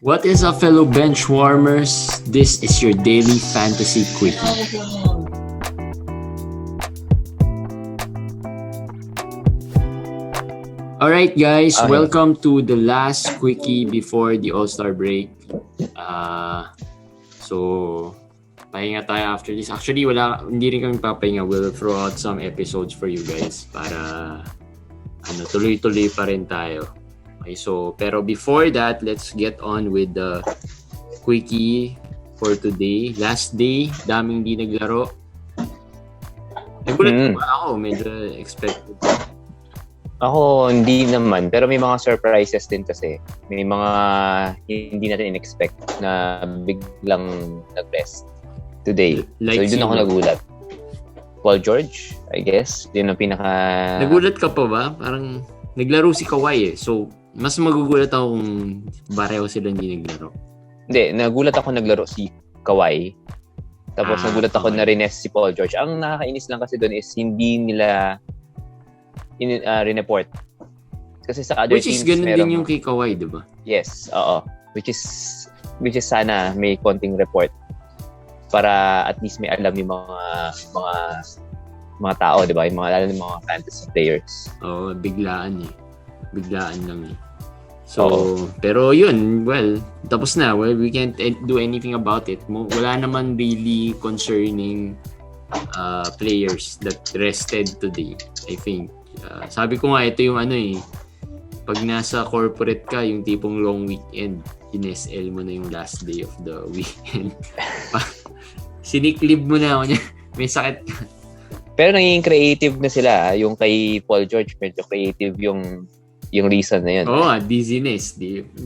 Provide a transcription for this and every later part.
What is up, fellow bench warmers? This is your daily Fantasy Quickie. Alright guys, welcome to the last Quickie before the All-Star break. So, pahinga tayo after this. Actually, hindi rin kami papahinga. We'll throw out some episodes for you guys para tuloy-tuloy pa rin tayo. Okay, so, pero before that, let's get on with the Quickie for today. Last day, daming di naglaro. Nagulat ba ako? Medyo expected. Ako, hindi naman. Pero may mga surprises din kasi. May mga hindi natin in-expect na biglang nag-rest today. Like so, doon ako nagulat. Paul George, I guess. Yun ang pinaka... Nagulat ka pa ba? Parang naglaro si Kawhi eh. So, mas magugulat ako kung pareho sila hindi naglaro. Hindi, nagulat ako naglaro si Kawhi. Tapos nagulat ako na rest si Paul George. Ang nakakainis lang kasi doon is hindi nila report. Kasi sa other teams, which is ganun din yung kay Kawhi, diba? Yes, oo. Which is sana may konting report para at least may alam yung mga tao, diba? Yung mga fantasy players. Oo, biglaan lang eh. So, pero yun, well, tapos na. Well, we can't do anything about it. Wala naman really concerning players that rested today, I think. Sabi ko nga, ito yung pag nasa corporate ka, yung tipong long weekend, in-SL mo na yung last day of the weekend. Siniklib mo na ako niya. May sakit ka. Pero naging creative na sila. Yung kay Paul George, medyo creative yung reason na yun. Oo, dizziness.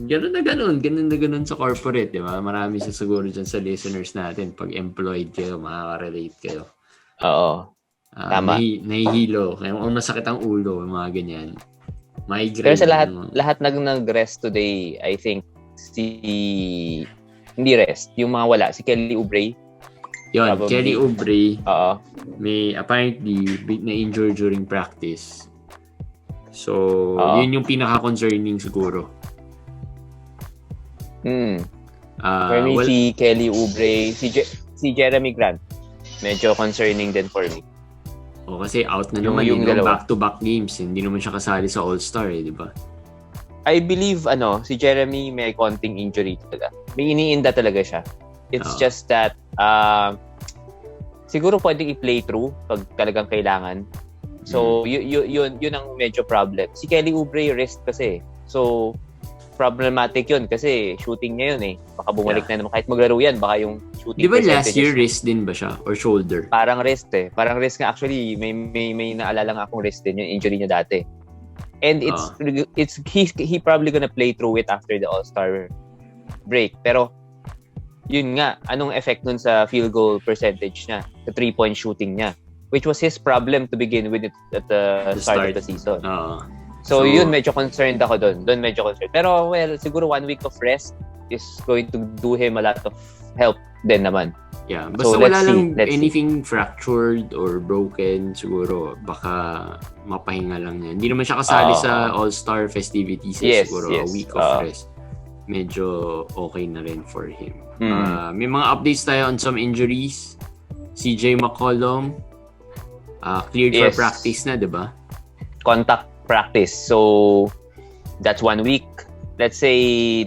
Ganun na ganun sa corporate, di ba? Marami sa siguro dyan sa listeners natin. Pag employed kayo, makaka-relate kayo. Oo. Tama. Nahihilo. Kaya masakit ang ulo, mga ganyan. Migraine. Pero sa lahat nag-rest today, I think, hindi rest. Yung mga wala. Si Kelly Oubre. Yun, probably. Kelly Oubre. Oo. May apparently na-injure during practice. So, yun yung pinaka-concerning siguro. For me, si Kelly Oubre, si Jeremy Grant, medyo concerning din for me. Kasi out na naman yung back-to-back games. Hindi naman siya kasali sa All-Star di ba? I believe, si Jeremy may konting injury talaga. May iniinda talaga siya. It's just that, siguro pwedeng i-play through pag talagang kailangan. So, yun ang medyo problem. Si Kelly Oubre, wrist kasi. So, problematic yun kasi shooting niya yun eh. Baka bumalik na naman. Kahit maglaro yan, baka yung shooting di ba last year wrist din ba siya? Or shoulder? Parang wrist eh. Parang wrist nga. Actually, may naalala nga akong wrist din yung injury niya dati. And he probably gonna play through it after the All-Star break. Pero, yun nga, anong effect nun sa field goal percentage niya? Sa 3-point shooting niya? Which was his problem to begin with at the start of the season. So, yun, medyo concerned ako doon. Pero, well, siguro 1 week of rest is going to do him a lot of help din naman. Yeah, basta wala lang anything fractured or broken, siguro, baka mapahinga lang yan. Hindi naman siya kasali sa All-Star festivities. Siguro, a week of rest. Medyo okay na rin for him. May mga updates tayo on some injuries. CJ McCollum, cleared for practice na, diba? Contact practice. So, that's 1 week. Let's say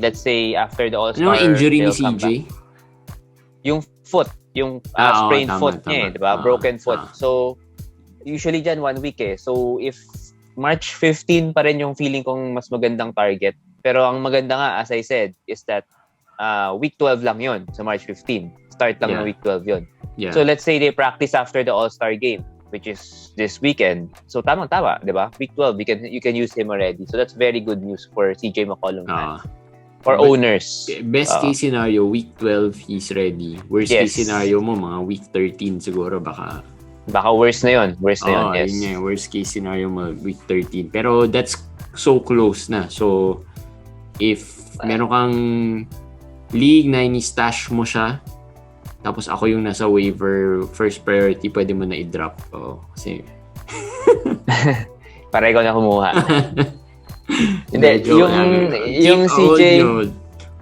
after the All-Star. Ano injury ni CJ? Yung foot. Yung sprained foot niya, di ba? Broken foot. So, usually dyan 1 week eh. So, if March 15 pa rin yung feeling kong mas magandang target. Pero ang maganda nga, as I said, is that week 12 lang yun. So, March 15. Start lang ng week 12 yun. Yeah. So, let's say they practice after the All-Star game, which is this weekend. So, tamang-tama, di ba? Week 12, you can use him already. So, that's very good news for CJ McCollum. For owners. Best case scenario, week 12, he's ready. Worst case scenario mo, mga week 13 siguro, baka worse na yun. Yes. Yun yung worst case scenario mo, week 13. Pero that's so close na. So, if meron kang league na ini-stash mo siya, tapos ako yung nasa waiver, first priority, pwede mo na i-drop. Kasi para ikaw na kumuha. Hindi, yung CJ,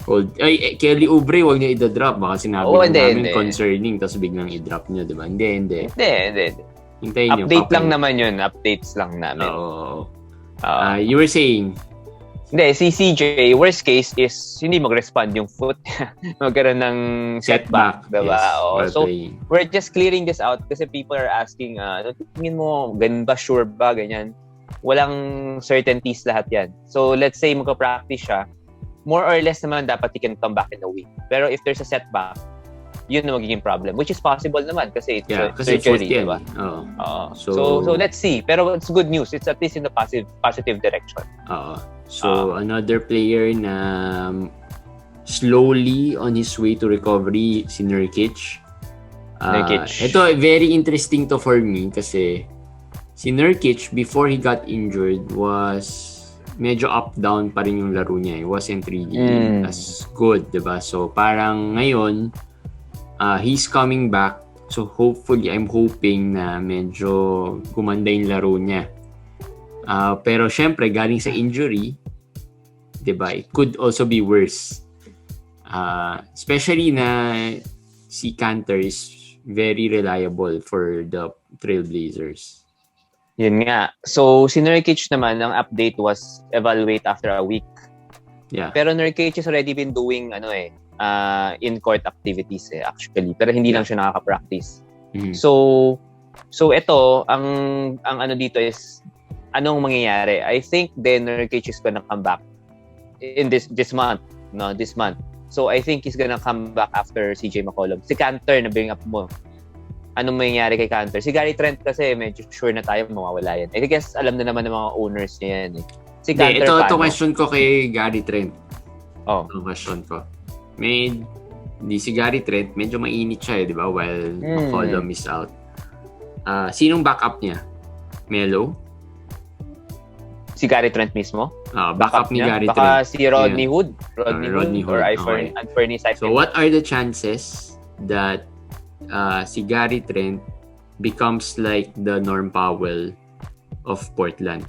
Hold. Ay, Kelly Oubre, huwag niya i-drop. Baka sinabi namin concerning, tapos biglang i-drop niya, di ba? Hindi. Hintayin niyo. Update lang naman yun. Updates lang namin. Oo. You were saying? Hindi, si CJ, worst case is hindi mag-respond yung foot. Magkaroon ng setback. Diba? Yes, so, we're just clearing this out kasi people are asking, tingin mo, ganun ba, sure ba, ganyan. Walang certainties lahat yan. So, let's say magka-practice siya, more or less naman dapat he can come back in a week. Pero if there's a setback, yun na magiging problem. Which is possible naman kasi it's surgery, diba? So, let's see. Pero it's good news. It's at least in the positive direction. So, another player na slowly on his way to recovery, si Nurkic. Ito, very interesting to for me kasi si Nurkic, before he got injured, was medyo up-down pa rin yung laro niya. It wasn't really as good, diba? So, parang ngayon, he's coming back. So, hopefully, I'm hoping na medyo gumanda yung laro niya. Pero, syempre, galing sa injury, diba? It could also be worse. Especially na si Kanter is very reliable for the Trailblazers. Yun nga. So, si Nurkic naman, ang update was evaluate after a week. Yeah. Pero Nurkic has already been doing in-court activities actually. Pero hindi lang siya nakaka-practice. Mm-hmm. So ito, ang dito is, anong mangyayari? I think then Nurkic is gonna come back in this month. No, this month. So, I think he's gonna come back after CJ McCollum. Si Kanter, na bring up mo. Anong mangyayari kay Kanter? Si Gary Trent kasi medyo sure na tayo mawawala yan. I guess alam na naman ng mga owners niya yan. Si Kanter ito question ko kay Gary Trent. Ito question ko. Di si Gary Trent, medyo mainit siya di ba? While McCollum is out. Sinong backup niya? Melo? Si Gary Trent mismo? Backup ni Gary Trent. Baka si Rodney Hood. Rodney Hood. Or Fernie Siphon. So what are the chances that si Gary Trent becomes like the Norm Powell of Portland?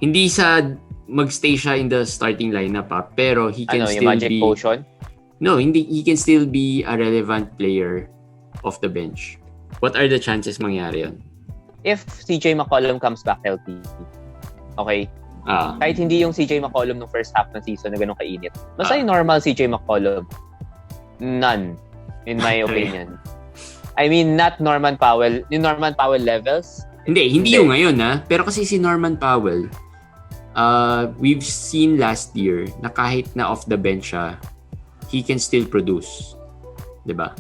Hindi sa magstay siya in the starting lineup pero he can still magic be potion? No, he can still be a relevant player off the bench. What are the chances mangyari yun? If CJ McCollum comes back healthy, okay? Kahit hindi yung CJ McCollum ng first half ng season na ganun kainit. Basta yung normal CJ McCollum, none, in my opinion. I mean, not Norman Powell. Yung Norman Powell levels? Hindi yung ngayon Pero kasi si Norman Powell, we've seen last year na kahit na off the bench siya, he can still produce. Diba?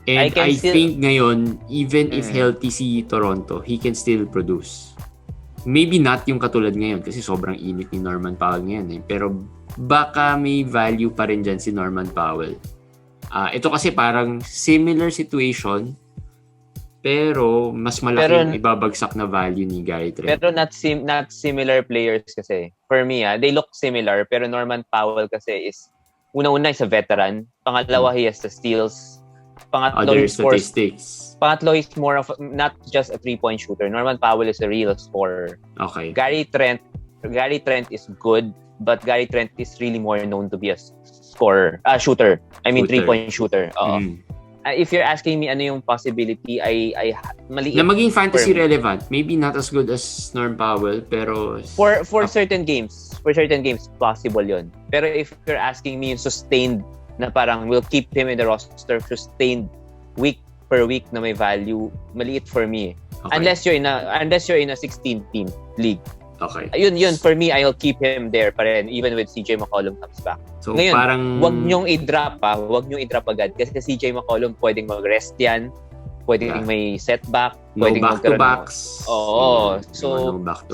And I think ngayon, even if healthy si Toronto, he can still produce. Maybe not yung katulad ngayon kasi sobrang init ni Norman Powell ngayon Pero baka may value pa rin dyan si Norman Powell. Ito kasi parang similar situation pero mas malaki yung ibabagsak na value ni Gary Trent. Pero not similar players kasi. For me, they look similar pero Norman Powell kasi is una-una is a veteran. Pangalawa, he has the steals. Other statistics. Pangatlo is more of not just a 3-point shooter. Norman Powell is a real scorer. Okay. Gary Trent is good, but Gary Trent is really more known to be a shooter. I mean, 3-point shooter. If you're asking me ano yung possibility, I maliit. Na maging fantasy relevant. Maybe not as good as Norm Powell, pero for certain games, possible yun. Pero if you're asking me yung sustained na parang will keep him in the roster sustained week per week na may value, maliit for me. Okay. Unless you're in a 16-team league. Okay. Yun for me, I'll keep him there pa rin even with CJ McCollum comes back. So ngayon, parang wag niyong i-drop agad kasi CJ McCollum pwedeng mag-rest yan, pwedeng may setback, pwedeng back-to-backs. So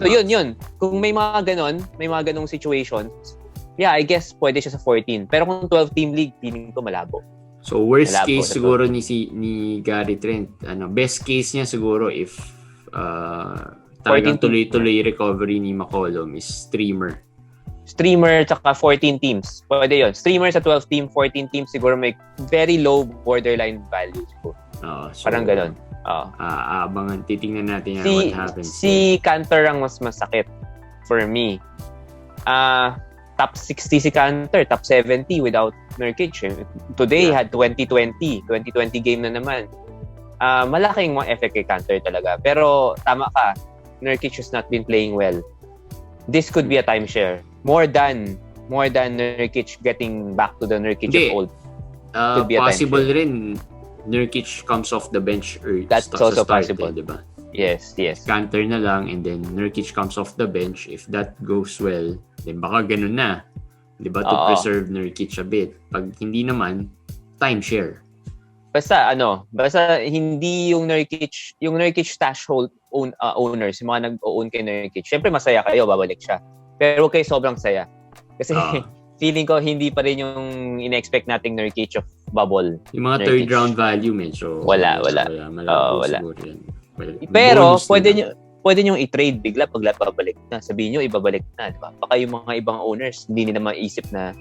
yun. Kung may mga ganong situations, I guess pwede siya sa 14. Pero kung 12-team league, feeling ko malabo. So worst case siguro ni Gary Trent, best case niya siguro if talagang tuloy-tuloy recovery ni McCollum is streamer tsaka 14 teams. Pwede yun. Streamer sa 12-team, 14 teams siguro may very low borderline values po. Parang ganun. Abangan, titingnan natin what happens. Si Kanter ang mas masakit for me. top 60 si Cantor, top 70 without Nurkic. Today had 2020 game na naman. Malaking mga effect kay Cantor talaga. Pero tama ka, Nurkic has not been playing well. This could be a timeshare. More than Nurkic getting back to the Nurkic of old. Could be a possible rin Nurkic comes off the bench or that's also possible, diba? Yes. Cantor na lang and then Nurkic comes off the bench. If that goes well, then baka ganun na. Diba? To preserve Nurkic a bit. Pag hindi naman, timeshare. Basta hindi yung Nurkic stash owners, yung mga nag-own kay Nurkic. Syempre masaya kayo, babalik siya. Pero huwag kayo sobrang saya. Kasi feeling ko hindi pa rin yung ina-expect nating Nurkic of bubble. Yung mga third round value medyo wala. Malabo siguro yan. Well, pero pwede nyo i-trade bigla pag babalik na. Sabihin nyo ibabalik na, di ba? Baka yung mga ibang owners hindi nila maisip na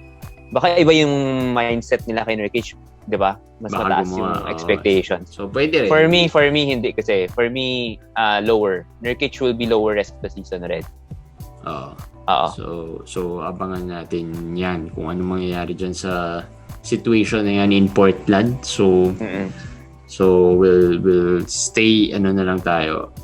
baka iba yung mindset nila kay Nurkic, di ba? Mas mataas yung expectations. So pwede rin. For me hindi kasi. For me lower. Nurkic will be lower rest of the season red. So abangan natin yan kung ano mangyayari dyan sa situation na yan in Portland. So we'll stay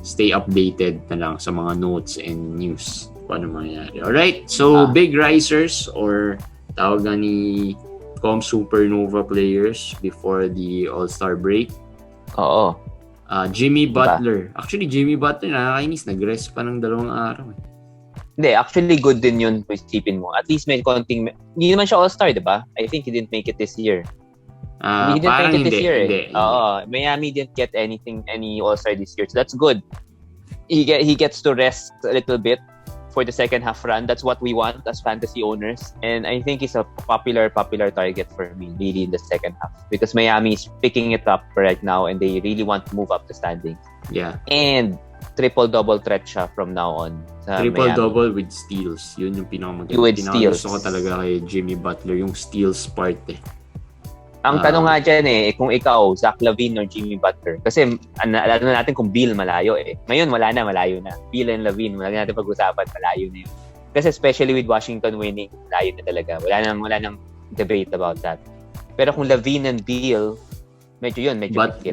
stay updated na lang sa mga notes and news kung ano mangyayari. Alright, so big risers or tawag nga ni supernova players before the All-Star break. Jimmy Butler. Actually, Jimmy Butler nakakainis. Nag-rest pa ng 2 araw. Hindi, actually good din yun kung isipin mo. At least may konting... Hindi naman siya All-Star, di ba? I think he didn't make it this year. He didn't make it this year. Hindi. Miami didn't get any All-Star this year. So that's good. He gets to rest a little bit for the second half run. That's what we want as fantasy owners. And I think he's a popular target for me really in the second half. Because Miami is picking it up right now and they really want to move up the standings. Yeah. And triple-double threat siya from now on. Triple-double with steals. Yun yung pinaka-gusto ko talaga kay Jimmy Butler. Yung steals part Ang tanong nga dyan kung ikaw, Zach LaVine or Jimmy Butler. Kasi alam natin kung Beal malayo Ngayon malayo na. Beal and LaVine, wala natin pag-usapan, malayo na yun. Kasi especially with Washington winning, malayo na talaga. Wala nang debate about that. Pero kung LaVine and Beal, medyo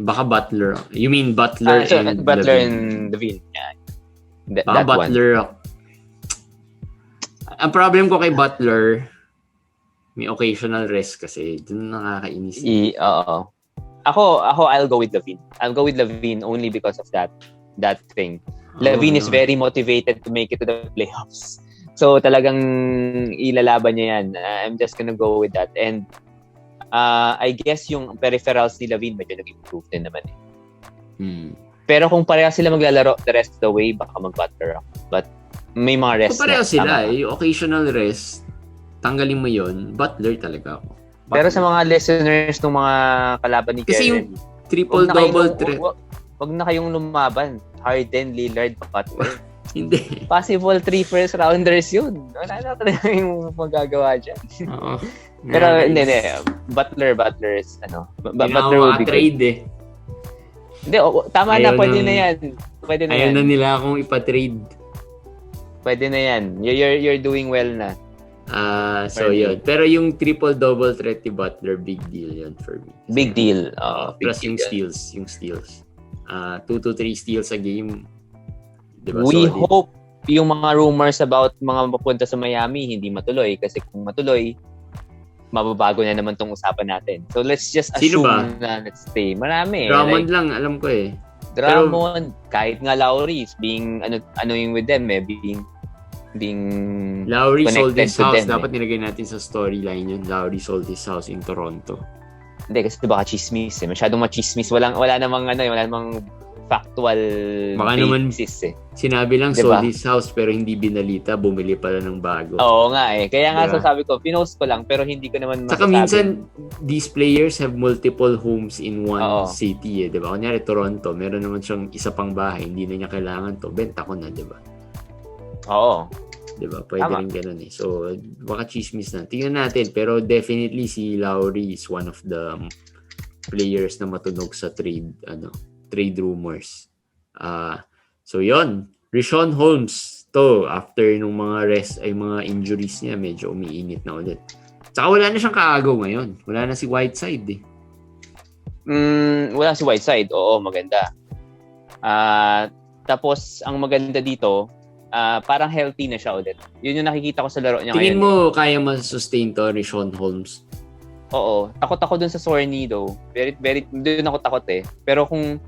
baka Butler. You mean Butler and Butler LaVine. and LaVine. Yeah. Baka Butler. Ang problem ko kay Butler, may occasional rest kasi. Doon nakakainis. Ako, I'll go with LaVine. I'll go with LaVine only because of that thing. LaVine is very motivated to make it to the playoffs. So talagang ilalaban niya yan. I'm just gonna go with that. And I guess yung peripherals ni LaVine medyo nag-improve din naman Pero kung pareha sila maglalaro the rest of the way, baka mag-Butler ako. But may mga rest kung pareha sila, yung occasional rest, tanggalin mo yun, Butler talaga ako. Butler. Pero sa mga listeners ng mga kalaban ni Kevin, kasi yung triple-double threat. Wag na kayong lumaban. Harden, Lillard, Butler. Hindi. Possible 3 first rounders yun. Wala na talaga yung magagawa dyan. Oo. Pero hindi. Butler is Butler will be trade Hindi, tama na, pwede na yan. Ayaw na nila akong ipa-trade. Pwede na yan. You're doing well na. So yun. Pero yung triple-double threat ni Butler, big deal yun for me. Big deal. Plus yung steals. 2 to 3 steals a game. Diba? We hope yung mga rumors about mga mapunta sa Miami hindi matuloy. Kasi kung matuloy, mababago na naman tong usapan natin. So let's just assume na let's stay. Marami. Drummond lang, alam ko Drummond, kahit nga Lowry is being ano yung with them being Lowry sold his house. Dapat nilagay natin sa storyline yun. Lowry sold his house in Toronto. Hindi, kasi baka chismis Masyadong machismis. Wala namang factual baka basis naman sinabi lang diba? Sold his house pero hindi binalita, bumili pala ng bago. Oo nga Kaya nga sasabi ko, pinost ko lang pero hindi ko naman masasabi. Saka minsan, these players have multiple homes in one city diba? Kunyari Toronto, meron naman siyang isa pang bahay, hindi na niya kailangan to, benta ko na, diba? Oo. Diba? Pwede rin ganun So, baka chismis na. Tingnan natin, pero definitely si Lowry is one of the players na matunog sa trade rumors. So yon, Richaun Holmes after nung mga injuries niya, medyo umiinit na ulit. Tsaka wala na siyang kaagaw ngayon. Wala na si Whiteside eh. Wala si Whiteside. Oo, maganda. Tapos, ang maganda dito, parang healthy na siya ulit. Yun yung nakikita ko sa laro niya Tingin ngayon. mo, kaya ma-sustain to ni Sean Holmes? Oo. Takot ako dun sa sore knee though. Doon ako takot eh. Pero kung,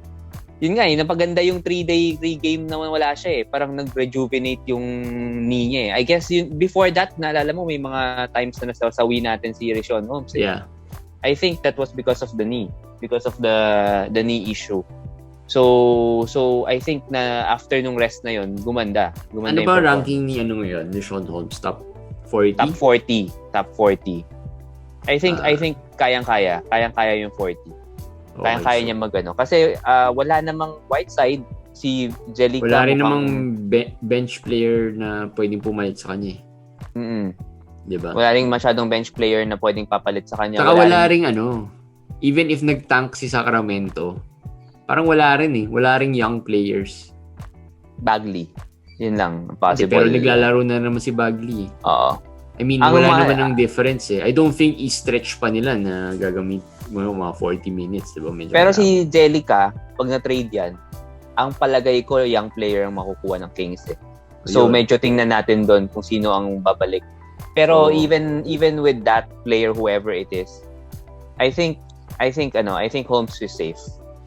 yun nga napaganda yung 3-day game na wala siya eh. Parang nag-rejuvenate yung knee niya eh. I guess, before that, naalala mo, may mga times na nasasawi natin si Sean Holmes eh. Yeah. I think that was because of the knee. Because of the knee issue. So I think na after nung rest na yon, gumanda Ano ba ranking ni ngayon ni Sean Holmes? Top 40? Top 40. I think kayang-kaya yung 40. Kayang-kaya niya magano kasi wala namang Whiteside, si Jellica. Wala rin namang bench player na pwedeng pumalit sa kanya. Diba? Wala ring masyadong bench player na pwedeng papalit sa kanya. Saka wala ring even if nag-tank si Sacramento, parang wala rin wala ring young players. Bagley. Yun lang, possible. Pero naglalaro na naman si Bagley. Oo. I mean, wala naman ng difference eh. I don't think i-stretch pa nila na gagamit mga 40 minutes, diba? Medyo pero si Jellica, pag na-trade yan, ang palagay ko young player ang makukuha ng Kings eh. So medyo tingnan natin doon kung sino ang babalik. Pero even with that player, whoever it is, I think Holmes is safe.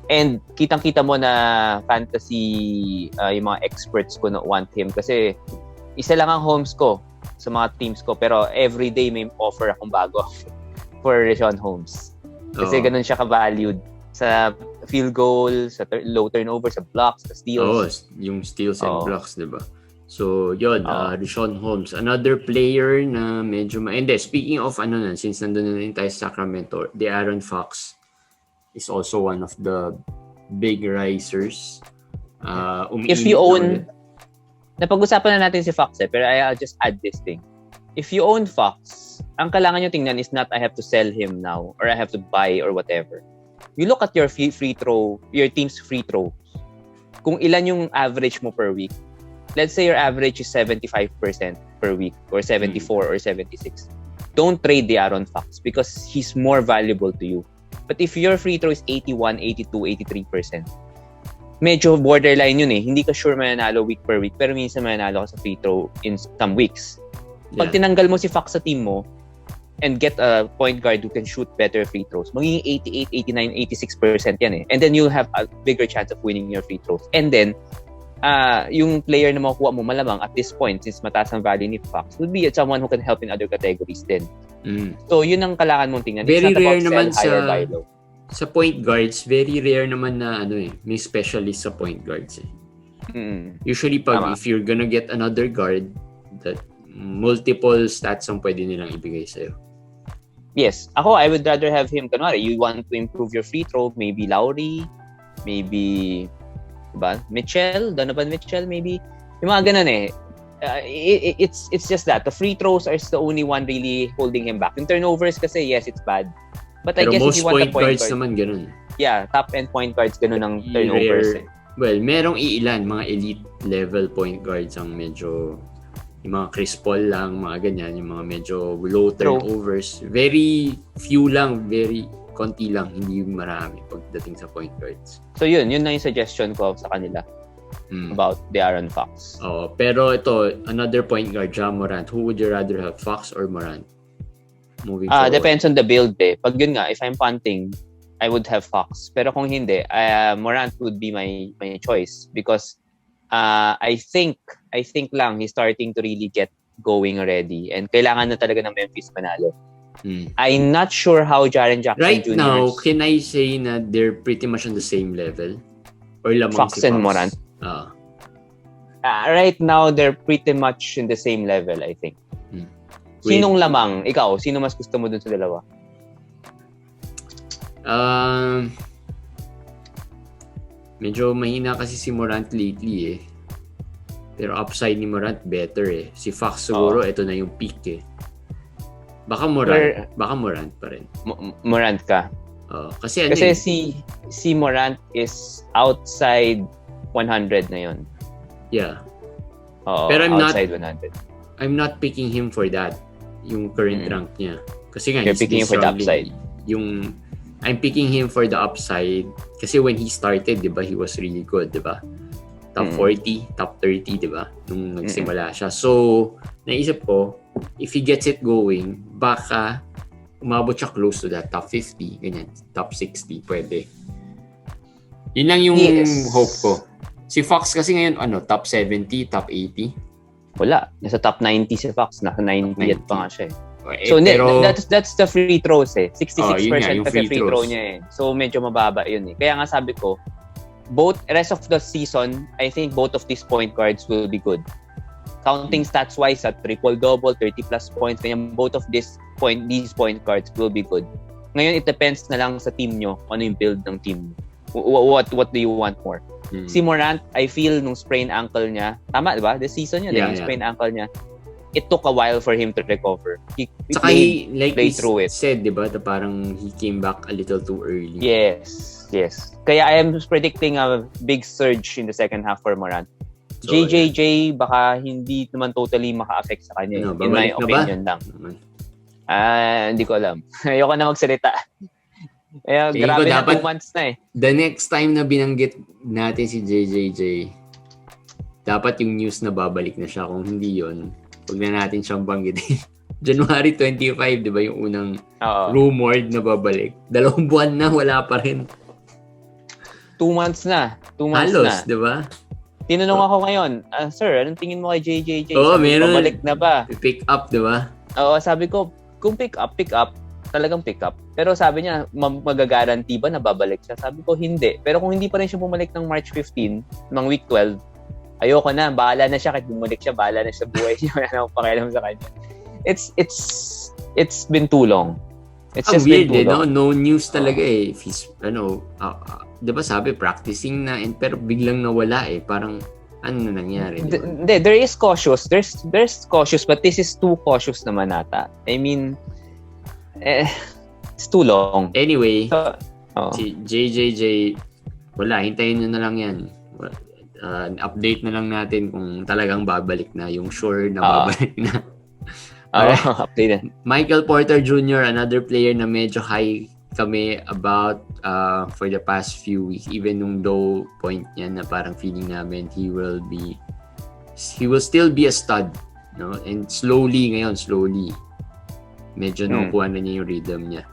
And kitang-kita mo na fantasy yung mga experts ko na want him kasi isa lang ang Holmes ko sa mga teams ko pero every day may offer akong bago for Sean Holmes. Kasi ganun siya ka-valued sa field goal, sa low turnover, sa blocks, sa steals. Yung steals and blocks, diba? So, yun, Sean Holmes. Another player na medyo speaking of since nandun na rin tayo sa Sacramento, De'Aaron Fox is also one of the big risers. If you own, napag-usapan na natin si Fox pero I'll just add this thing. If you own Fox, ang kailangan nyo tingnan is not I have to sell him now or I have to buy or whatever. You look at your your team's free throws. Kung ilan yung average mo per week. Let's say your average is 75% per week or 74 or 76. Don't trade De'Aaron Fox because he's more valuable to you. But if your free throw is 81, 82, 83%, medyo borderline yun eh. Hindi ka sure mananalo week per week pero minsan mananalo ka sa free throw in some weeks. Pag tinanggal mo si Fox sa team mo and get a point guard who can shoot better free throws, magiging 88, 89, 86% yan eh. And then you'll have a bigger chance of winning your free throws. And then, yung player na makukuha mo malamang at this point, since mataas ang value ni Fox, would be someone who can help in other categories din. So, yun ang kailangan mong tingnan. Very rare naman sa point guards, very rare naman na may specialist sa point guards eh. Usually if you're gonna get another guard, that multiple stats ang pwede nilang ibigay sa'yo. Yes. Ako, I would rather have him, kunwari, you want to improve your free throw, maybe Lowry, maybe Donovan Mitchell, maybe. Yung mga ganun eh. It's just that. The free throws are the only one really holding him back. Yung turnovers kasi, yes, it's bad. But I guess if you want a point guard, naman ganun. Yeah, top-end point guards ganun ang turnovers eh. Well, merong iilan, mga elite level point guards ang medyo yung mga Chris Paul lang, mga ganyan, yung mga medyo low turnovers. Very few lang, very konti lang, hindi marami pagdating sa point guards. So yun na yung suggestion ko sa kanila about De'Aaron Fox. Pero ito, another point guard, Ja Morant. Who would you rather have, Fox or Morant? Moving forward. Depends on the build eh. Pag yun nga, if I'm punting, I would have Fox. Pero kung hindi, Morant would be my choice because I think lang he's starting to really get going already and kailangan na talaga ng Memphis manalo. I'm not sure how Jaren Jackson right Jr. now, can I say na they're pretty much on the same level? Or lamang Fox si Fox? and Morant? Right now, they're pretty much in the same level, I think. Sinong lamang? Ikaw, sino mas gusto mo dun sa dalawa? Medyo mahina kasi si Morant lately eh. Pero upside ni Morant better eh. Si Fox siguro, ito na yung peak eh. Baka Morant pa rin. Morant ka. Kasi si Morant is outside 100 na yun. Yeah. Pero outside 100. I'm not picking him for that. Yung current rank niya. Kasi nga, you're picking him for the upside. I'm picking him for the upside kasi when he started, 'di ba, he was really good, 'di ba? Top 40, top 30, 'di ba? Nung nagsimula siya. So, naisip ko, if he gets it going, baka umabot siya close to that top 50, ganyan, top 60, pwede. Yun lang yung hope ko. Si Fox kasi ngayon, top 70, top 80? Wala. Nasa top 90 si Fox. Nasa 90 pa nga siya eh. So, pero, that's the free throws eh. 66% nga, kasi free throw niya eh. So, medyo mababa yun eh. Kaya nga sabi ko, rest of the season, I think both of these point guards will be good. Counting stats-wise at triple-double, 30-plus points, ganyan, both of these point guards will be good. Ngayon, it depends na lang sa team nyo, ano yung build ng team. What do you want more? Si Morant, I feel nung sprain ankle niya, tama, di ba? This season niya, yung sprain ankle niya, it took a while for him to recover. He played through it. Said, di ba, parang he came back a little too early. Yes. Kaya I am predicting a big surge in the second half for Morant. So, JJJ, baka hindi naman totally maka-affect sa kanya. In my opinion lang. Hindi ko alam. Ayoko na magsalita. Grabe na 2 months na eh. The next time na binanggit natin si JJJ, dapat yung news na babalik na siya. Kung hindi yun, huwag na natin siyang banggitin. January 25, di ba, yung unang rumored na babalik. 2 buwan na, wala pa rin. 2 months na. 2 months halos, na. Di ba? Tinanong ako ngayon, Sir, anong tingin mo kay JJJ? Meron. Babalik na ba? Pick up, di ba? Oo, sabi ko, kung pick up, talagang pick up. Pero sabi niya, magagaranti ba na babalik siya? Sabi ko, hindi. Pero kung hindi pa rin siya bumalik ng March 15, ng week 12, ayoko na. Bahala na siya. Kahit bumalik siya, bahala na siya sa buhay niya. Wala na akong pakialam sa kanya. It's been too long. It's just weird been too long. No news talaga eh. If he's, di ba sabi, practicing na, pero biglang nawala eh. Parang, ano na nangyari? There is cautious. There's cautious, but this is too cautious naman nata. I mean, it's too long. Anyway, si JJJ, wala, hintayin nyo na lang yan. Update na lang natin kung talagang babalik na, yung sure na babalik na. Update na. Michael Porter Jr., another player na medyo high kami about for the past few weeks, even nung low point niya na parang feeling namin he will still be a stud, no? And slowly medyo nakukuha na niya yung rhythm niya.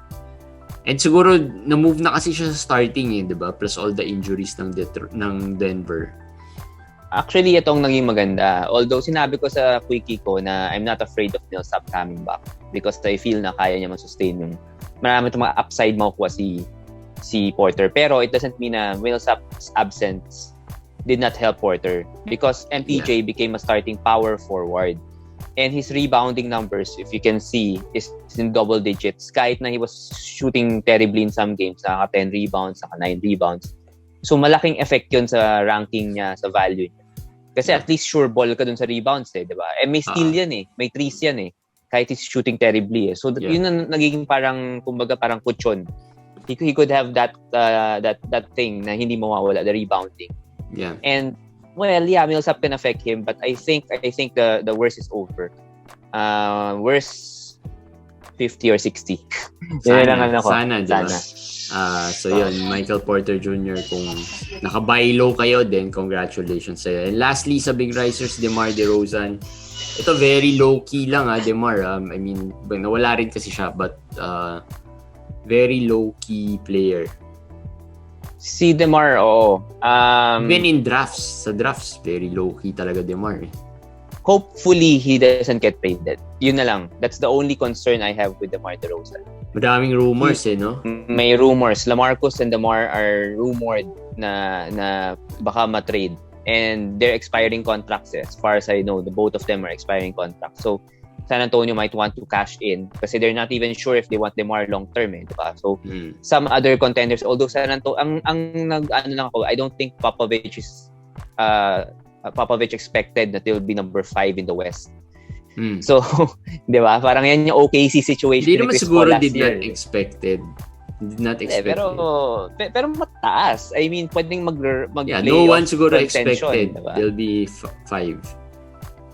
And siguro na-move na kasi siya sa starting eh, 'di ba? Plus all the injuries ng Denver. Actually, itong naging maganda. Although sinabi ko sa quickie ko na I'm not afraid of Millsap coming back because I feel na kaya niya ma-sustain yung marami itong mga upside makukuha si Porter. Pero it doesn't mean na Millsap's absence did not help Porter because MPJ became a starting power forward. And his rebounding numbers, if you can see, is in double digits. Kahit na he was shooting terribly in some games, naka 10 rebounds, naka 9 rebounds. So malaking effect yun sa ranking niya, sa value niya. Kasi at least sure ball ka dun sa rebounds eh, di ba? Eh may steal yan eh, may threes yan eh. Kahit he's shooting terribly eh. So yun ang nagiging parang, kumbaga parang kutsyon. He could have that thing na hindi mawawala, the rebounding. Yeah. And Millsap can affect him, but I think the worst is over. Worst 50 or 60. Sana. So yun, Michael Porter Jr., kung naka-buy low kayo din, congratulations sa'yo. And lastly, sa Big Risers, Demar Derozan. Ito very low-key lang Demar. I mean, nawala rin kasi siya, but very low-key player. Si Demar, oo. Even in sa drafts, very low-key talaga Demar. Hopefully, he doesn't get traded. Yun na lang. That's the only concern I have with Demar Derozan. Madaming rumors no? May rumors. LaMarcus and Demar are rumored na baka ma-trade. And they're expiring contracts as far as I know. The both of them are expiring contracts. So, San Antonio might want to cash in kasi they're not even sure if they want Demar long-term diba? So, some other contenders, although San Antonio, I don't think Popovich expected that they'll be number 5 in the West. So, di ba? Parang yan yung OKC situation. Hindi naman siguro did not expect. Pero mataas. I mean, pwedeng mag-play no one siguro expected. Diba? They'll be 5.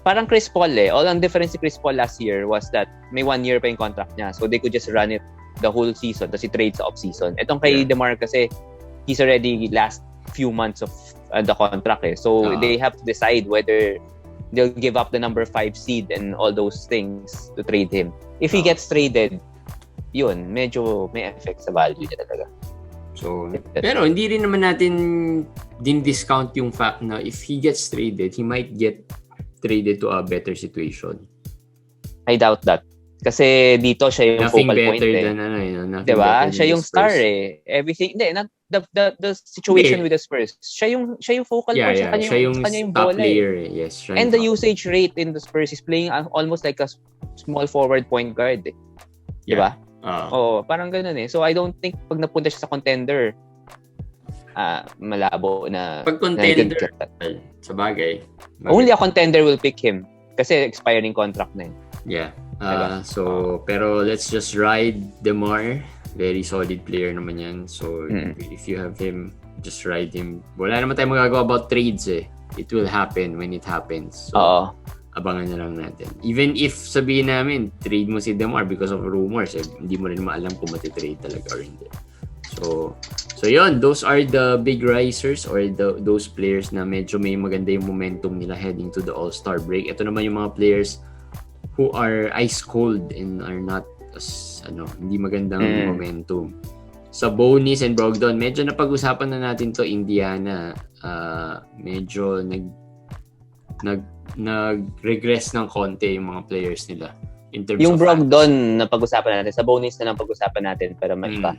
parang Chris Paul All ang difference si Chris Paul last year was that may 1 year pa yung contract niya. So they could just run it the whole season. Tapos i-trade sa off-season. Itong kay DeMar kasi, he's already last few months of the contract So they have to decide whether they'll give up the number 5 seed and all those things to trade him. If he gets traded, yun, medyo may effect sa value niya talaga. So, pero hindi rin naman natin din-discount yung fact na if he gets traded, he might get traded to a better situation. I doubt that. Kasi dito siya yung nothing focal point. Nothing better than ano yun. Diba? Siya yung star Everything, not the situation with the Spurs. Siya yung focal point. Siya yung top player Yes. And the usage rate in the Spurs is playing almost like a small forward point guard Diba? Parang ganun So I don't think pag napunta siya sa contender, malabo na pag contender sa bagay. Only a contender will pick him kasi expiring contract na Yeah. Pero let's just ride DeMar. Very solid player naman yan. So if you have him, just ride him. Wala naman tayong magagawa about trades It will happen when it happens. So abangan na lang natin. Even if sabihin namin, trade mo si DeMar because of rumors, hindi mo rin maalam kung matitrade talaga or hindi. So yun, those are the big risers or those players na medyo may maganda yung momentum nila heading to the All-Star break. Ito naman yung mga players who are ice cold and are not as hindi magandang momentum. Sa Bonis and Brogdon, medyo napag-usapan na natin to. Indiana, medyo nag-regress ng konti yung mga players nila in terms yung of Brogdon na pag-usapan natin, sa Bonis na lang pag-usapan natin pero may iba.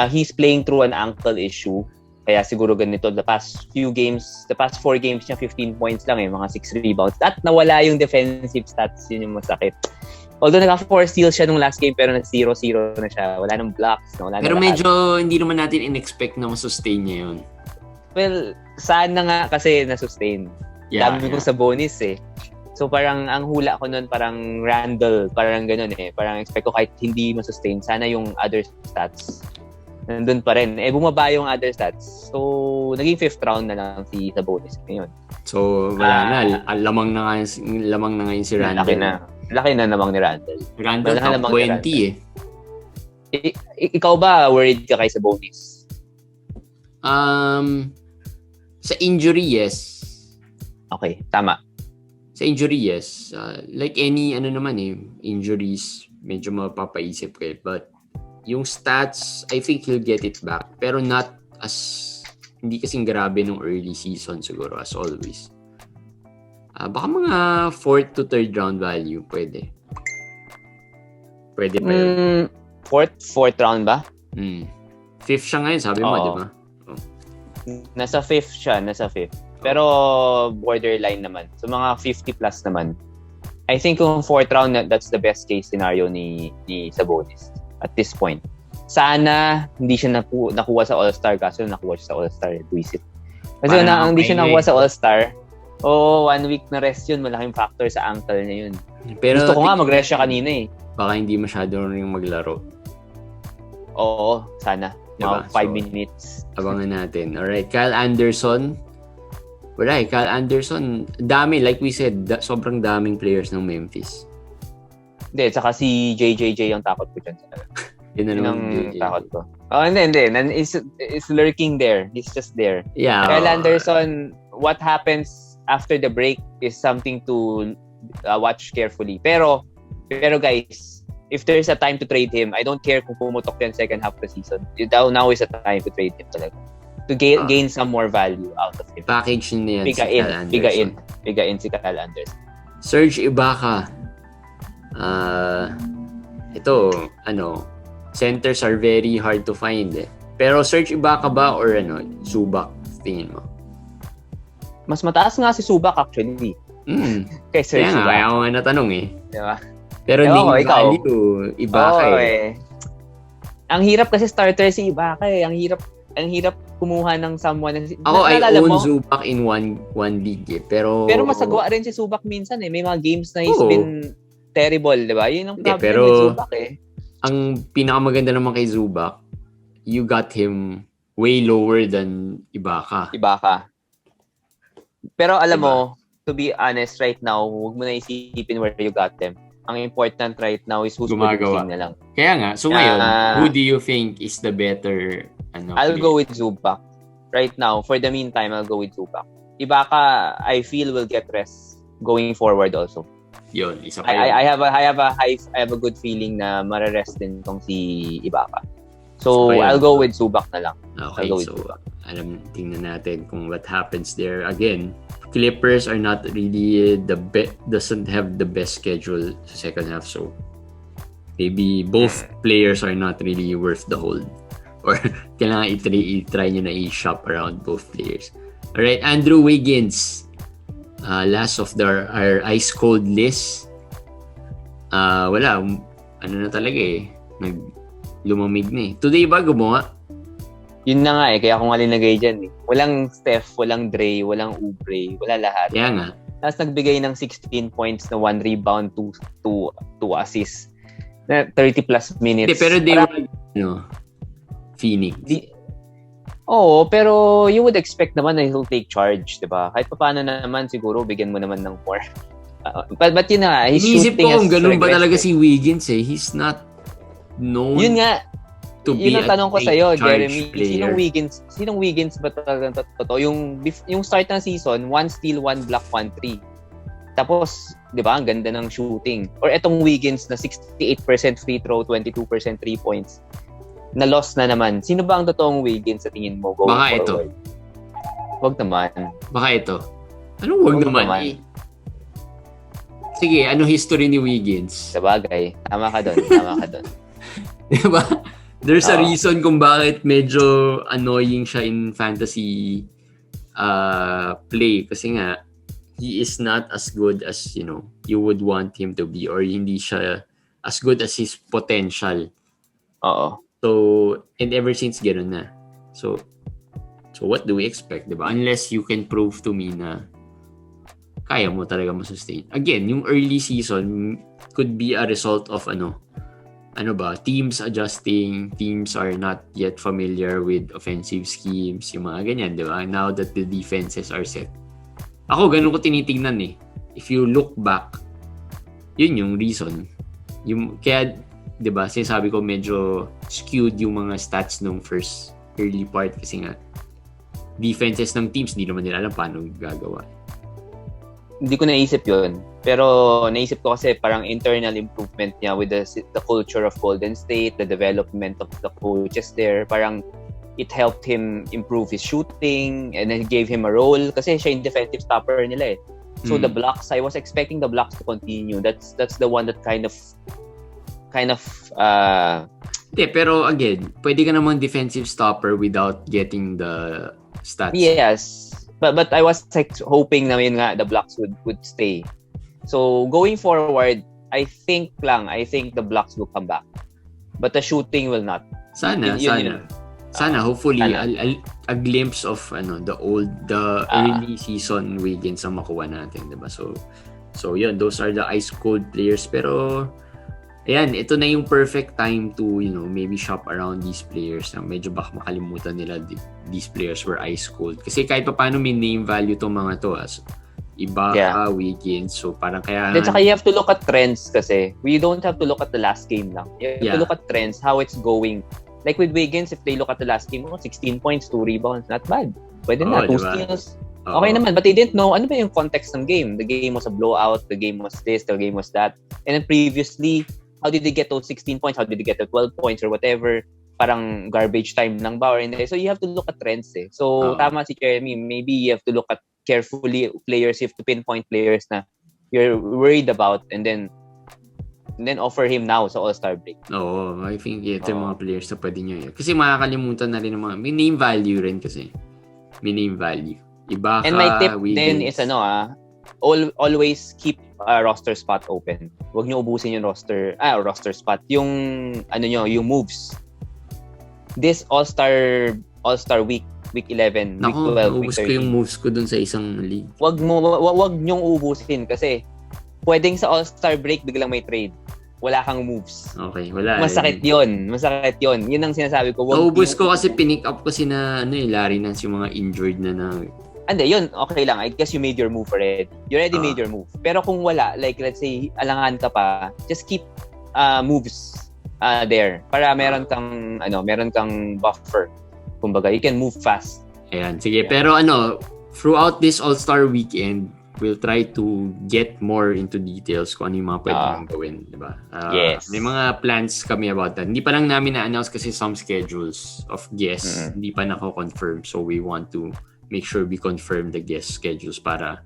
He's playing through an ankle issue. Kaya siguro ganito, the past 4 games niya, 15 points lang mga 6 rebounds. At nawala yung defensive stats, yun yung masakit. Although naka-4 steals siya nung last game, pero nag-0-0 na siya. Wala nang blocks. Pero medyo hindi naman natin in-expect na masustain niya yun. Well, sana nga kasi na-sustain. Dami ko sa Bonis So parang ang hula ko nun parang Randall, parang ganun Parang expect ko kahit hindi masustain, sana yung other stats nandun pa rin. Bumaba yung other stats. So, naging 5th round na lang si Sabonis ngayon. So, wala na. Lamang na ngayon si Randall. Laki na namang ni Randall. Randall top 20 Ikaw ba, worried ka kay Sabonis? Sa injury, yes. Okay, tama. Sa injury, yes. Like any, injuries, medyo mapapaisip ko But, yung stats, I think he'll get it back. Pero not hindi kasing grabe nung early season siguro, as always. Baka mga 4th to 3rd round value, pwede. Pwede pa yun. 4th round ba? 5th siya ngayon, sabi mo, di ba? Nasa 5th siya, nasa 5th. Pero borderline naman. So mga 50 plus naman. I think kung 4th round, that's the best case scenario ni Sabonis at this point. Sana hindi siya nakuha sa All-Star kaso nakuha siya sa All-Star. Visit. Kasi hindi siya nakuha sa All-Star. 1 week na rest yun. Malaking factor sa ankle niya yun. Pero gusto ko nga mag-rest siya kanina Baka hindi masyado rin maglaro. Oo, sana. Diba? Mga 5 minutes. Abangan natin. Alright, Kyle Anderson. Wala Kyle Anderson. Dami, like we said, sobrang daming players ng Memphis. Hindi, saka si JJJ yung takot ko dyan. Yun na naman yung takot ko. Hindi. It's lurking there. He's just there. Yeah. Kyle Anderson, what happens after the break is something to watch carefully. Pero guys, if there's a time to trade him, I don't care kung pumutok yan second half of the season. Now is the time to trade him talaga. To gain some more value out of him. Package niya yan si Kyle Anderson. Piga in si Kyle Anderson. Serge Ibaka. Ito, centers are very hard to find Pero Serge Ibaka ba or Zubac, tingin mo? Mas mataas nga si Zubac actually. Kay Serge Ibaka. Kaya ako nga natanong Diba? Pero name value, Ibaka Ang hirap kasi starter si Ibaka Ang hirap kumuha ng someone. Ako, I own Zubac in one league Pero masagawa rin si Zubac minsan May mga games na he's been terrible, di ba? Yun ang problem pero, with Zubac Ang pinakamaganda naman kay Zubac, you got him way lower than Ibaka. Pero alam mo, to be honest, right now, huwag mo na isipin where you got them. Ang important right now is who's gumagawa producing na lang. Kaya nga, so ngayon, who do you think is the better I'll go with Zubac. Right now, for the meantime, I'll go with Zubac. Ibaka, I feel will get rest going forward also. Yun, isa pa yun. I have a good feeling na mararest din tong si Ibaka. So, I'll go with Zubac na lang. Okay, so tingnan natin kung what happens there. Again, Clippers are not really doesn't have the best schedule sa second half, so maybe both players are not really worth the hold. Or kailangan i-try nyo na i-shop around both players. Alright, Andrew Wiggins. Last of our ice cold list. Wala. Ano na talaga eh. Lumamig na eh. Today ba gumawa? Yun na nga eh. Kaya ako nga linagay dyan eh. Walang Steph, walang Dre, walang Oubre, wala lahat. Kaya nga. Tapos nagbigay ng 16 points na 1 rebound, 2 assists. Na 30 plus minutes. Pero they were, Phoenix. Pero you would expect naman na he'll take charge, di ba? Kahit paano naman, siguro, bigyan mo naman ng more. But yun na, he's Inisip shooting ko kung ganun ba talaga si Wiggins eh. He's not known yun nga, to be yun ang tanong ko sa'yo, Jeremy. Player. Sinong Wiggins ba talaga totoo? Yung start ng season, 1 steal, 1 block, 1 3. Tapos, di ba, ang ganda ng shooting. Or etong Wiggins na 68% free throw, 22% 3 points. Na loss na naman. Sino ba ang totoong Wiggins sa tingin mo going Baka forward? Wag naman. Baka ito. Anong wag naman? Eh? Sige, ano history ni Wiggins? Sabagay. Tama ka doon. Diba? There's a reason kung bakit medyo annoying siya in fantasy play. Kasi nga, he is not as good as, you would want him to be, or hindi siya as good as his potential. Oo. So, and ever since gano'n na. So what do we expect, diba? Unless you can prove to me na kaya mo talaga masustain. Again, yung early season could be a result of teams adjusting, teams are not yet familiar with offensive schemes, yung mga ganyan, diba? Now that the defenses are set. Ako, ganun ko tinitingnan eh. If you look back, yun yung reason. Kaya, diba, sinasabi ko medyo skewed yung mga stats nung first early part kasi nga defenses ng teams, di naman nila alam paano gagawa. Hindi ko naisip yun. Pero naisip ko kasi parang internal improvement niya with the culture of Golden State, the development of the coaches there. Parang it helped him improve his shooting and then gave him a role kasi siya yung defensive stopper nila eh. So the blocks, I was expecting the blocks to continue. That's the one that kind of pero again, pwede ka namang defensive stopper without getting the stats. Yes. But I was hoping na yun nga the blocks would stay. So going forward, I think the blocks will come back. But the shooting will not. Sana. Hopefully a glimpse of the early season Wiggins ang makuha natin, diba? So yun, those are the ice cold players, pero ayan, ito na yung perfect time to, maybe shop around these players na medyo baka makalimutan nila these players were ice cold. Kasi kahit pa paano may name value tong mga to. Wiggins. So parang kaya... Then saka you have to look at trends kasi. We don't have to look at the last game lang. You have to look at trends, how it's going. Like with Wiggins, if they look at the last game, 16 points, 2 rebounds, not bad. Pwede na, 2 steals. Okay naman, but they didn't know ano ba yung context ng game. The game was a blowout, the game was this, the game was that. And then previously, how did they get those 16 points? How did they get the 12 points or whatever? Parang garbage time lang ba? So you have to look at trends eh. So tama si Jeremy, maybe you have to look at carefully players, you have to pinpoint players na you're worried about and then offer him now sa All-Star break. Oo, I think ito yung mga players na pwede nyo. Kasi makakalimutan na rin ng mga, may name value rin kasi. May name value. Ibaka, and my tip Wiggins. then is always keep a roster spot open. Huwag niyo ubusin yung roster spot. Yung yung moves. This All-Star week 11, week 12, week 13. Naubos ko yung moves ko dun sa isang league. Wag niyong ubusin kasi pwedeng sa All-Star break biglang may trade. Wala kang moves. Okay, wala. Masakit 'yon. Yun ang sinasabi ko. Naubos ko kasi pinick up ko si Larry Nance yung mga injured na Ande, yun, okay lang. I guess you made your move already. You already made your move. Pero kung wala, like let's say, alangan ka pa, just keep moves there para meron kang buffer. Kumbaga, you can move fast. Ayan, sige. Yeah. Pero throughout this All-Star weekend, we'll try to get more into details kung ano yung mga pwede nang gawin, di ba? Yes. May mga plans kami about that. Hindi pa lang namin na-announce kasi some schedules of guests hindi pa nako-confirm. So we want to make sure we confirm the guest schedules para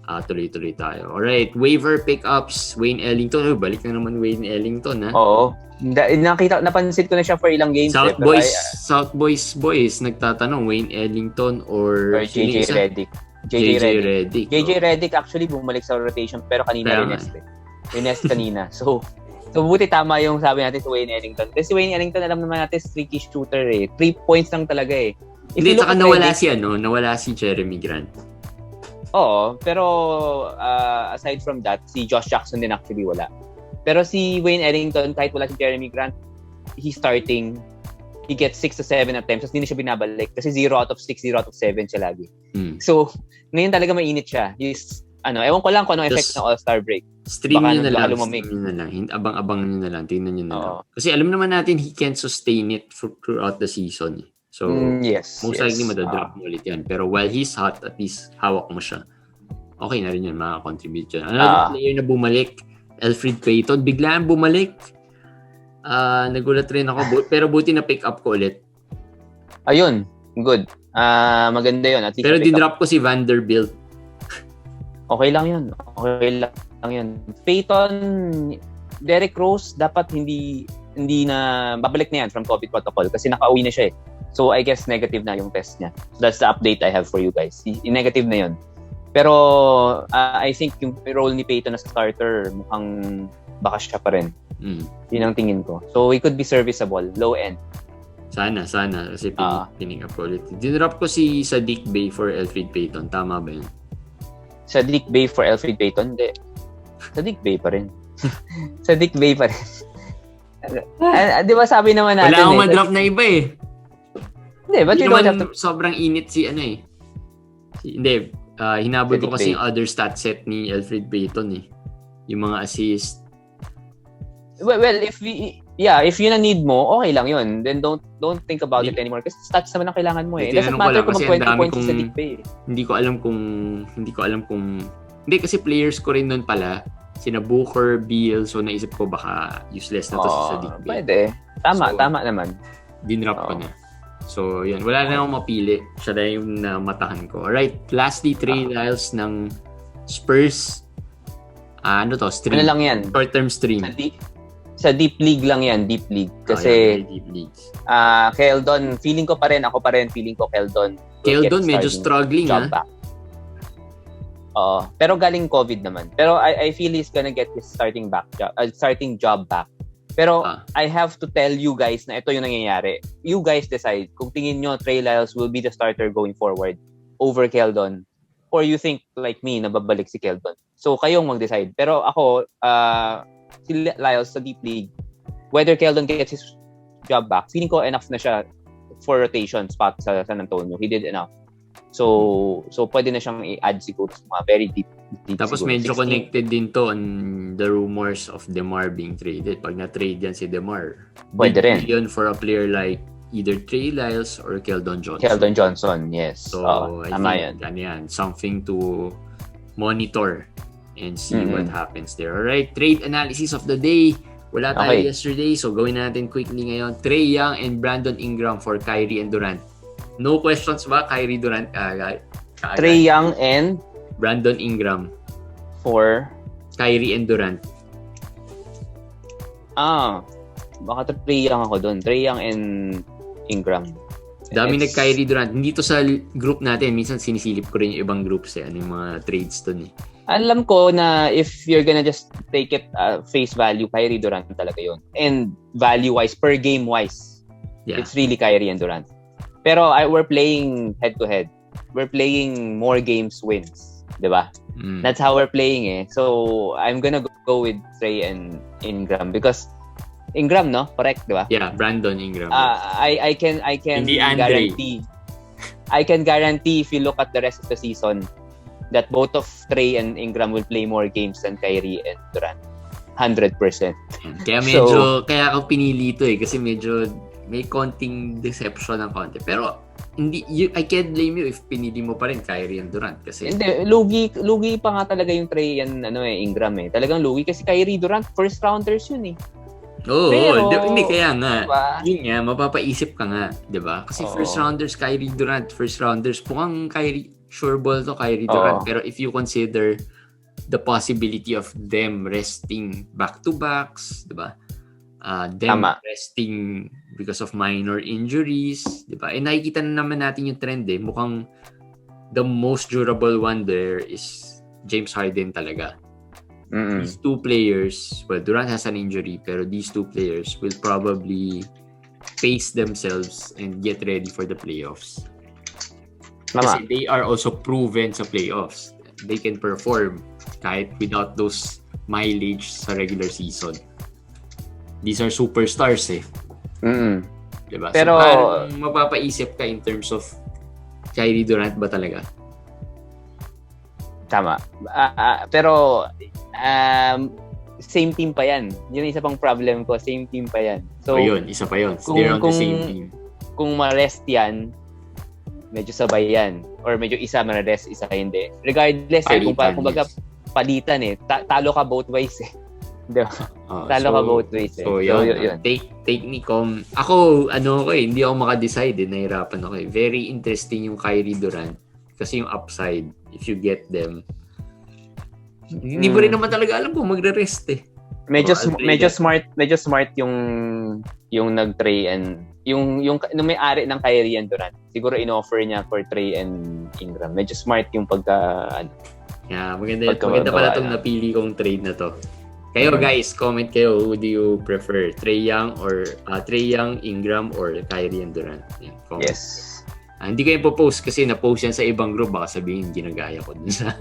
tuloy-tuloy tayo. Alright, waiver pickups, Wayne Ellington. Balik na naman Wayne Ellington, ha? Oo. Napansin ko na siya for ilang games. South Boys, nagtatanong, Wayne Ellington or JJ Redick. JJ Redick actually bumalik sa rotation pero kanina Rines kanina. So buti tama yung sabi natin sa Wayne Ellington. Kasi Wayne Ellington alam naman natin streaky shooter 3 points lang talaga eh. Hindi, saka nawala si Jeremy Grant. Oo, pero aside from that, si Josh Jackson din actually wala. Pero si Wayne Ellington, kahit wala si Jeremy Grant, he's starting. He gets 6 to 7 attempts. Tapos hindi na siya binabalik. Kasi 0 out of 6, 0 out of 7 siya lagi. So, ngayon talaga mainit siya. Ewan ko lang kung anong effect ng All-Star break. Stream nyo na lang. Abang-abang nyo na lang. Tingnan nyo na lang. Kasi alam naman natin, he can't sustain it throughout the season. So, most likely madadrop mo ulit yan. Pero while he's hot, at least hawak mo siya. Okay na rin yun, makakontribute yun. Another player na bumalik, Elfrid Payton, biglaan bumalik. Nagulat rin ako, pero buti na pick up ko ulit. Ayun, good. Maganda yun. At least pero dinrop ko si Vanderbilt. Okay lang yun. Payton, Derrick Rose, dapat hindi na babalik na yan from COVID protocol kasi nakauwi na siya eh. So, I guess negative na yung test niya. That's the update I have for you guys. Negative na yun. Pero, I think yung role ni Payton as starter, mukhang baka siya pa rin. Yun ang tingin ko. So, we could be serviceable. Low end. Sana. Kasi pining up ulit. Dinrop ko si Saddiq Bey for Elfrid Payton. Tama ba yun? Saddiq Bey for Elfrid Payton? Hindi. Saddiq Bey pa rin. Saddiq Bey pa rin. Di ba sabi naman natin wala akong madrop na iba eh. Hindi, but you don't have to... Sobrang init hinabol ko kasi yung other stat set ni Elfrid Payton eh. Yung mga assist. Well, if yun ang need mo, okay lang yun. Then don't think about it anymore. Kasi stats naman ang kailangan mo eh. It doesn't matter kung 20 points sa Saddiq Bey. Hindi ko alam kung... Hindi, kasi players ko rin nun pala. Sina Booker, Beal, so naisip ko baka useless na to si Saddiq Bey. Pwede. Tama naman. Dinrop ko na. So, yan. Wala na akong mapili. Siya na yung namatahan ko. Alright. Lastly, Trey Lyles ng Spurs. Stream. Ano lang yan? Short-term stream. Sa Deep League lang yan. Deep League. Kasi, Deep Leagues. Keldon, feeling ko Keldon. Keldon, medyo struggling, ha? Pero galing COVID naman. Pero I feel he's gonna get his starting job back. Pero I have to tell you guys na ito yung nangyayari. You guys decide kung tingin nyo Trey Lyles will be the starter going forward over Keldon, or you think like me na babalik si Keldon. So kayong mag-decide. Pero ako, si Lyles sa Deep League, whether Keldon gets his job back, feeling ko enough na siya for rotation spot sa San Antonio. He did enough. So pwede na siyang i-add siguro sa mga very deep. Tapos siguro, medyo 16. Connected din to on the rumors of Demar being traded. Pag na-trade yan si Demar, pwede rin. Yun for a player like either Trey Lyles or Keldon Johnson. Keldon Johnson, yes. So I think yan, something to monitor and see what happens there. Alright, trade analysis of the day. Wala tayo yesterday, so gawin natin quickly ngayon. Trae Young and Brandon Ingram for Kyrie and Durant. No questions ba? Kyrie Durant kaagad. Trae Young and Brandon Ingram for Kyrie and Durant. Baka Trae Young ako doon. Trae Young and Ingram. Dami nag-Kyrie Durant. Hindi to sa group natin. Minsan sinisilip ko rin yung ibang groups Ano yung mga trades doon Alam ko na if you're gonna just take it face value, Kyrie Durant talaga yun. And value-wise, per game-wise, it's really Kyrie and Durant. Pero we're playing head-to-head. We're playing more games wins. Diba? That's how we're playing So, I'm gonna go with Trae and Ingram because Ingram, no? Correct, diba? Yeah, Brandon Ingram. I can Hindi guarantee I can guarantee if you look at the rest of the season that both of Trey and Ingram will play more games than Kyrie and Durant. 100%. Kaya medyo, kaya ako pinili ito kasi medyo may konting deception ng konti. Pero, I can't blame you if pinili mo pa rin Kyrie and Durant kasi... Hindi, lugi pa nga talaga yung Trey and Ingram eh. Talagang lugi kasi Kyrie Durant, first rounders yun eh. Oo, hindi kaya nga. Diba? Yun nga, mapapaisip ka nga, 'di ba? Kasi first rounders Kyrie Durant, first rounders mukhang sure ball to Kyrie Durant, pero if you consider the possibility of them resting back-to-backs, 'di ba? Them resting because of minor injuries, 'di ba? Nakikita na naman natin yung trend mukhang the most durable one there is James Harden talaga. These two players, well, Durant has an injury, pero these two players will probably pace themselves and get ready for the playoffs. Kasi they are also proven sa playoffs. They can perform kahit without those mileage sa regular season. These are superstars Diba? Pero, so, parang mapapaisip ka in terms of Kyrie Durant ba talaga? Tama. Pero same team pa yan. Yun isa pang problem ko. Same team pa yan. So, yun. Isa pa yun. They're on the same team. Kung ma-rest yan, medyo sabay yan. Or medyo isa ma-rest, isa hindi. Regardless, kumbaga palitan talo ka both ways Diba? Talo ka both ways So, yun. Take ni Com. Ako, hindi ako makadecide Nahirapan ako Very interesting yung Kyrie Durant. Kasi yung upside, if you get them, hindi mo rin naman talaga alam kung magre-rest Medyo smart yung nag-Trey and yung may-ari ng Kyrie and Durant. Siguro in-offer niya for Trey and Ingram. Medyo smart yung Yeah, maganda pala itong napili kong trade na to. Kayo guys, comment kayo, who do you prefer? Trey Young, Ingram, or Kyrie and Durant? Yes. Hindi ko yung po-post kasi na-post yan sa ibang group. Baka sabihin, ginagaya ko dun sa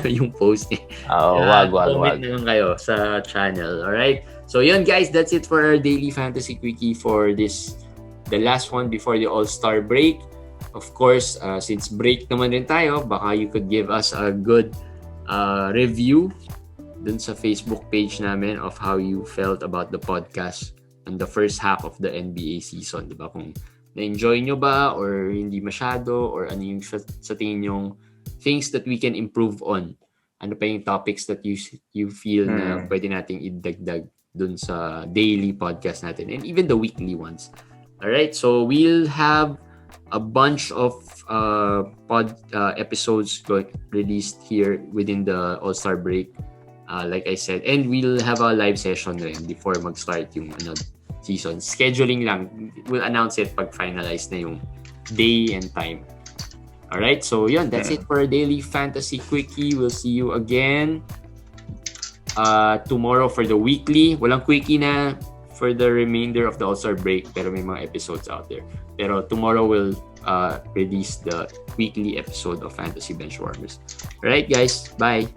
yung post niya. Wag. Comment na lang kayo sa channel. Alright? So yun guys, that's it for our daily fantasy quickie for the last one before the All-Star break. Of course, since break naman rin tayo, baka you could give us a good review dun sa Facebook page namin of how you felt about the podcast on the first half of the NBA season. Diba? Kung na-enjoy nyo ba or hindi masyado or ano yung sa tingin yung things that we can improve on? Ano pa yung topics that you feel na pwede nating idagdag dun sa daily podcast natin and even the weekly ones. Alright, so we'll have a bunch of episodes released here within the All-Star break, like I said, and we'll have a live session rin before mag-start yung season. Scheduling lang. We'll announce it pag finalize na yung day and time. Alright, so yun. That's it for Daily Fantasy Quickie. We'll see you again tomorrow for the weekly. Walang quickie na for the remainder of the All-Star break, pero may mga episodes out there. Pero tomorrow we'll release the weekly episode of Fantasy Benchwarmers. Alright guys, bye!